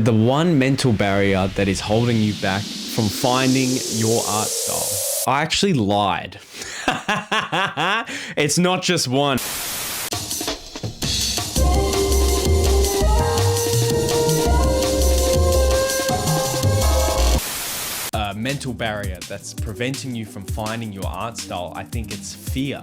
the one mental barrier that is holding you back from finding your art style. I actually lied. It's not just one. A mental barrier that's preventing you from finding your art style, I think it's fear.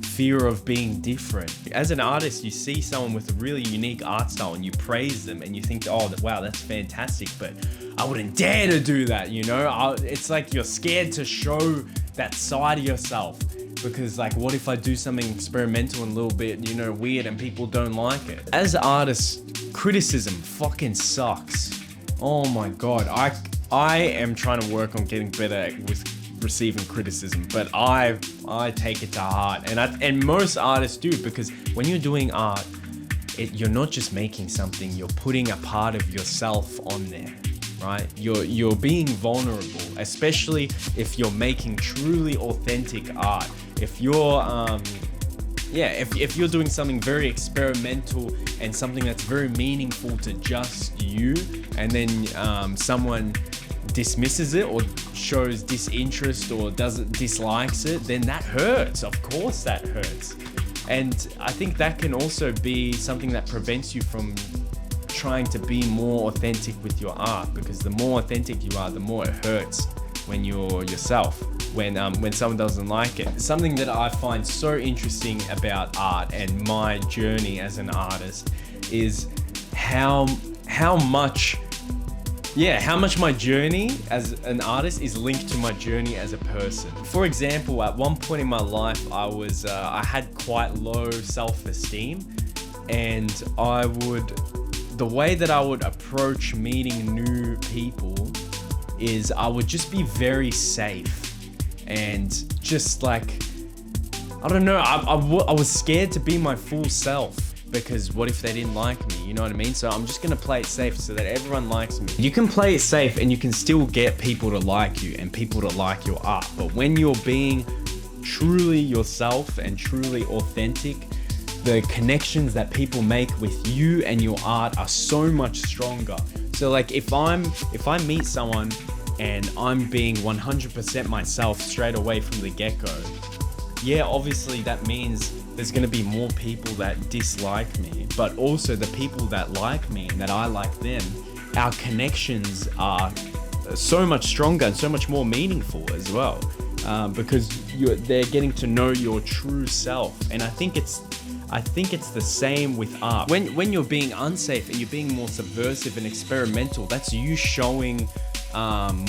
Fear of being different. As an artist, you see someone with a really unique art style and you praise them and you think, oh, wow, that's fantastic, but I wouldn't dare to do that, you know? It's like you're scared to show that side of yourself because like, what if I do something experimental and a little bit, you know, weird and people don't like it? As artists, criticism fucking sucks. Oh my God, I am trying to work on getting better with receiving criticism, but I take it to heart, and most artists do, because when you're doing art, you're not just making something, you're putting a part of yourself on there, right? You're being vulnerable, especially if you're making truly authentic art. If you're if you're doing something very experimental and something that's very meaningful to just you, and then someone dismisses it or shows disinterest or dislikes it, then that hurts. Of course that hurts. And I think that can also be something that prevents you from trying to be more authentic with your art, because the more authentic you are, the more it hurts when you're yourself, when someone doesn't like it. Something that I find so interesting about art and my journey as an artist is how much my journey as an artist is linked to my journey as a person. For example, at one point in my life, I had quite low self-esteem, and the way that I would approach meeting new people is I would just be very safe and just like, I don't know, I was scared to be my full self. Because what if they didn't like me? You know what I mean? So I'm just gonna play it safe so that everyone likes me. You can play it safe and you can still get people to like you and people to like your art. But when you're being truly yourself and truly authentic, the connections that people make with you and your art are so much stronger. So like if I meet someone and I'm being 100% myself straight away from the get-go, yeah, obviously that means there's gonna be more people that dislike me, but also the people that like me and that I like them, our connections are so much stronger and so much more meaningful as well, because they're getting to know your true self. And I think it's the same with art. When you're being unsafe and you're being more subversive and experimental, that's you showing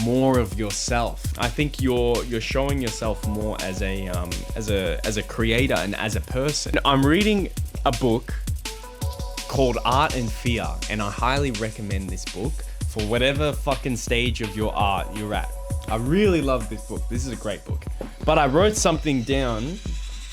more of yourself. I think you're showing yourself more as a creator and as a person. I'm reading a book called Art and Fear, and I highly recommend this book for whatever fucking stage of your art you're at. I really love this book. This is a great book. But I wrote something down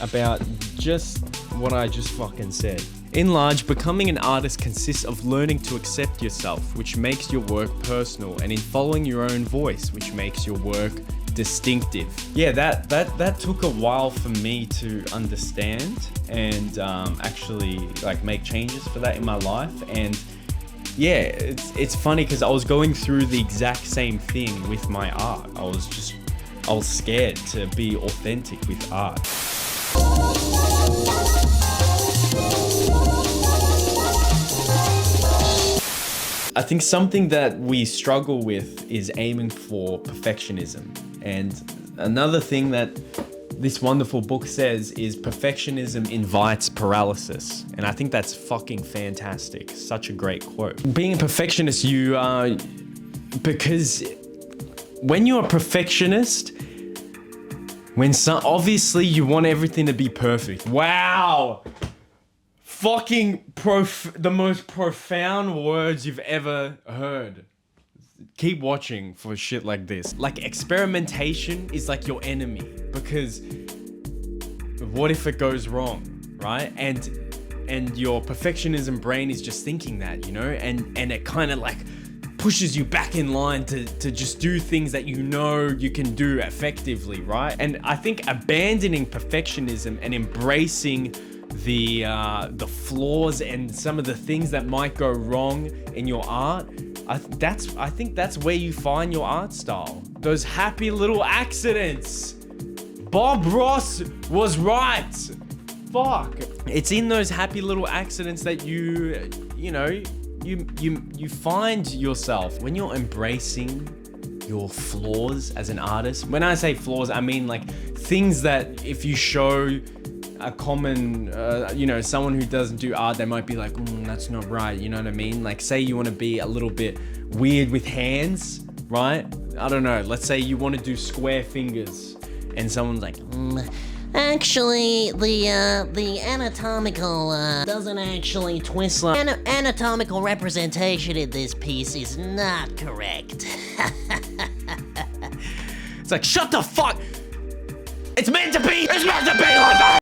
about just what I just fucking said. In large, becoming an artist consists of learning to accept yourself, which makes your work personal, and in following your own voice, which makes your work distinctive. Yeah, that took a while for me to understand and actually like make changes for that in my life. And yeah, it's funny because I was going through the exact same thing with my art. I was scared to be authentic with art. I think something that we struggle with is aiming for perfectionism. And another thing that this wonderful book says is perfectionism invites paralysis. And I think that's fucking fantastic. Such a great quote. Being a perfectionist, because when you're a perfectionist, obviously you want everything to be perfect. Wow. Fucking the most profound words you've ever heard. Keep watching for shit like this. Like, experimentation is like your enemy, because what if it goes wrong, right? And your perfectionism brain is just thinking that, you know, and it kind of like pushes you back in line to just do things that you know you can do effectively, right? And I think abandoning perfectionism and embracing the flaws and some of the things that might go wrong in your art I think that's where you find your art style. Those happy little accidents. Bob Ross was right. Fuck. It's in those happy little accidents that you find yourself. When you're embracing your flaws as an artist. When I say flaws, I mean like things that if you show a common, someone who doesn't do art, they might be like, that's not right. You know what I mean? Like say you want to be a little bit weird with hands, right? I don't know. Let's say you want to do square fingers and someone's like, actually, the anatomical, doesn't actually twist. Anatomical representation in this piece is not correct. It's like, shut the fuck! It's meant to be! It's meant to be like that!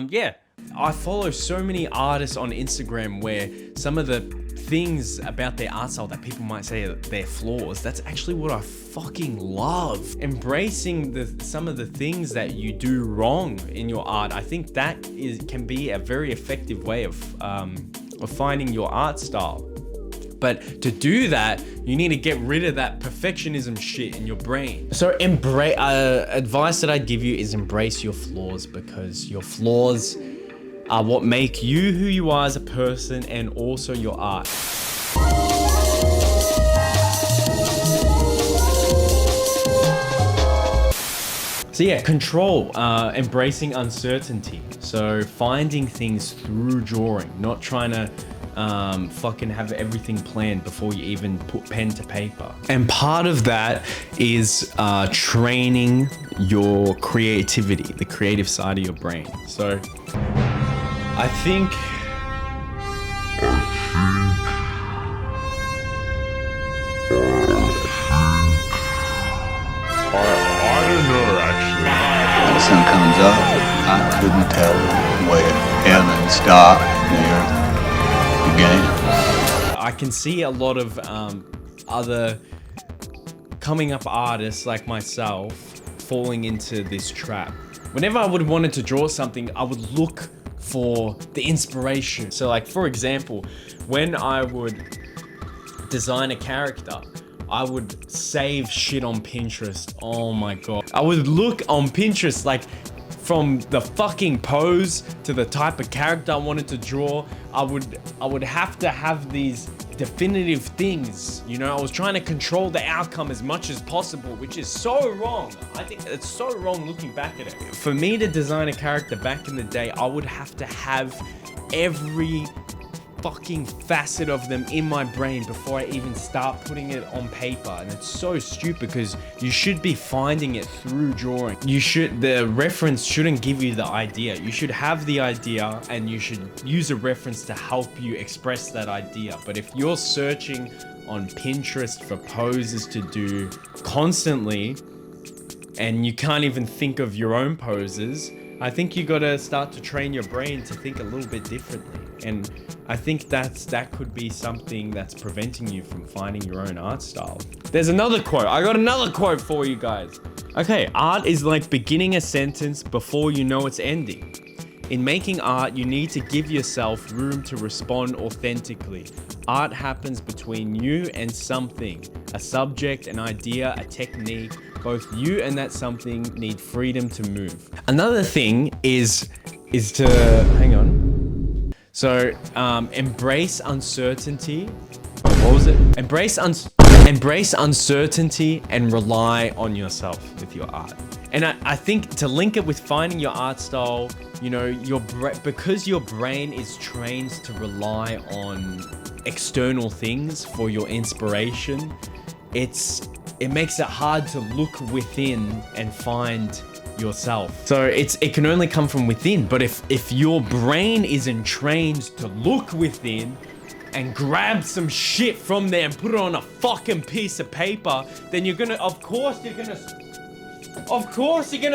Yeah. I follow so many artists on Instagram where some of the things about their art style that people might say are their flaws, that's actually what I fucking love. Embracing some of the things that you do wrong in your art, I think that can be a very effective way of finding your art style. But to do that, you need to get rid of that perfectionism shit in your brain. So advice that I'd give you is embrace your flaws, because your flaws are what make you who you are as a person and also your art. So yeah, control, embracing uncertainty. So finding things through drawing, not trying to fucking have everything planned before you even put pen to paper. And part of that is training your creativity, the creative side of your brain. So I think I don't know, actually. When the sun comes up, I couldn't tell where heaven stopped and the earth began. I can see a lot of other coming up artists like myself falling into this trap. Whenever I would wanted to draw something, I would look for the inspiration. So like, for example, when I would design a character, I would save shit on Pinterest. Oh my God. I would look on Pinterest, like from the fucking pose to the type of character I wanted to draw. I would have to have these definitive things, you know. I was trying to control the outcome as much as possible, which is so wrong. I think it's so wrong looking back at it. For me to design a character back in the day, I would have to have every fucking facet of them in my brain before I even start putting it on paper. And it's so stupid because you should be finding it through drawing. The reference shouldn't give you the idea. You should have the idea and you should use a reference to help you express that idea. But if you're searching on Pinterest for poses to do constantly and you can't even think of your own poses, I think you gotta start to train your brain to think a little bit differently. And I think that could be something that's preventing you from finding your own art style. There's another quote. I got another quote for you guys. Okay, art is like beginning a sentence before you know its ending. In making art, you need to give yourself room to respond authentically. Art happens between you and something, a subject, an idea, a technique. Both you and that something need freedom to move. Another thing is to, hang on. So, embrace uncertainty. What was it? Embrace uncertainty and rely on yourself with your art. And I think to link it with finding your art style, you know, because your brain is trained to rely on external things for your inspiration, it makes it hard to look within and find yourself. So it can only come from within. But if your brain isn't trained to look within and grab some shit from there and put it on a fucking piece of paper, then of course you're gonna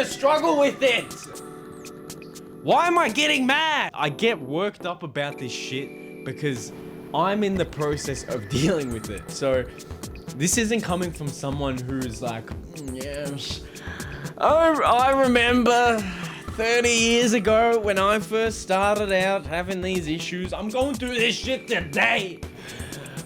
struggle with it. Why am I getting mad? I get worked up about this shit because I'm in the process of dealing with it. So this isn't coming from someone who's like, yes, I remember 30 years ago when I first started out having these issues. I'm going through this shit today.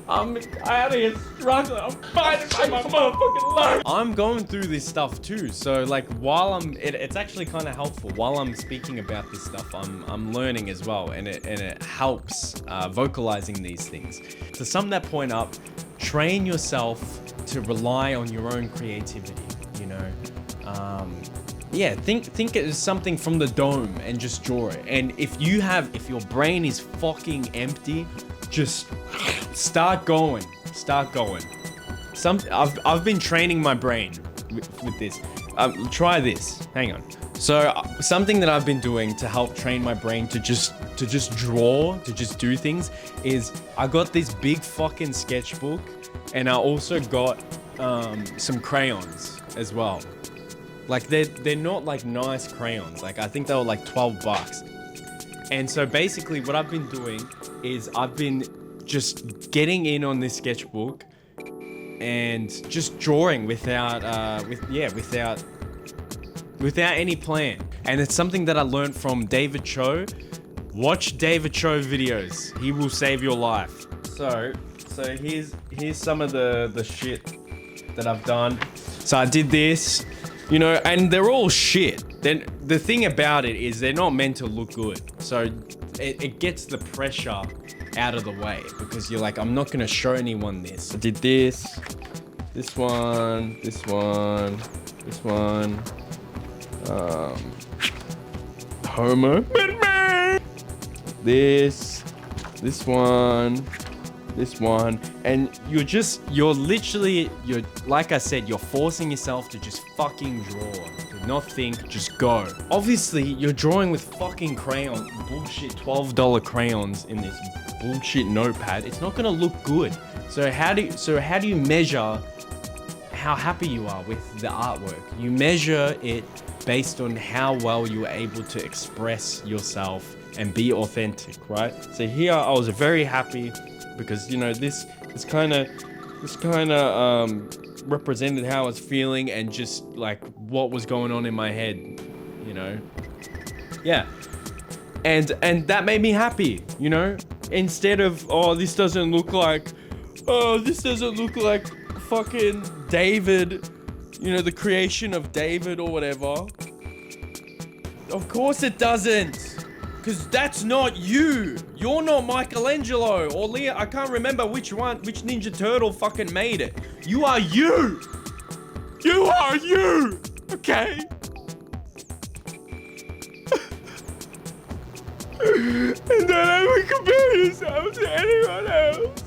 I'm out here struggling. I'm fighting for my motherfucking life. I'm going through this stuff too. So like while it's actually kind of helpful. While I'm speaking about this stuff, I'm learning as well, and it helps vocalizing these things. To sum that point up, train yourself to rely on your own creativity. You know, yeah. Think it is something from the dome and just draw it. And if your brain is fucking empty, just start going. I've been training my brain with this. Try this. Hang on. So something that I've been doing to help train my brain to just draw, to just do things, is I got this big fucking sketchbook, and I also got some crayons as well. Like they're not like nice crayons. Like I think they were like $12. And so basically what I've been doing is I've been just getting in on this sketchbook and just drawing without any plan. And it's something that I learned from David Cho. Watch David Cho videos. He will save your life. So here's some of the shit that I've done. So I did this, you know, and they're all shit. Then the thing about it is they're not meant to look good. So it gets the pressure out of the way, because you're like, I'm not gonna show anyone this. I did this one, Homo, this one, and you're literally, like I said, you're forcing yourself to just fucking draw, to not think, just go. Obviously, you're drawing with fucking bullshit $12 crayons in this bullshit notepad. It's not gonna look good. So how do you measure how happy you are with the artwork? You measure it based on how well you were able to express yourself and be authentic, right? So here I was very happy because, you know, this kind of represented how I was feeling and just like what was going on in my head, you know? Yeah. And that made me happy, you know? Instead of, this doesn't look like fucking David, you know, the creation of David or whatever. Of course it doesn't. Because that's not you. You're not Michelangelo or Leo. I can't remember which Ninja Turtle fucking made it. You are you. You are you. Okay? And don't ever compare yourself to anyone else.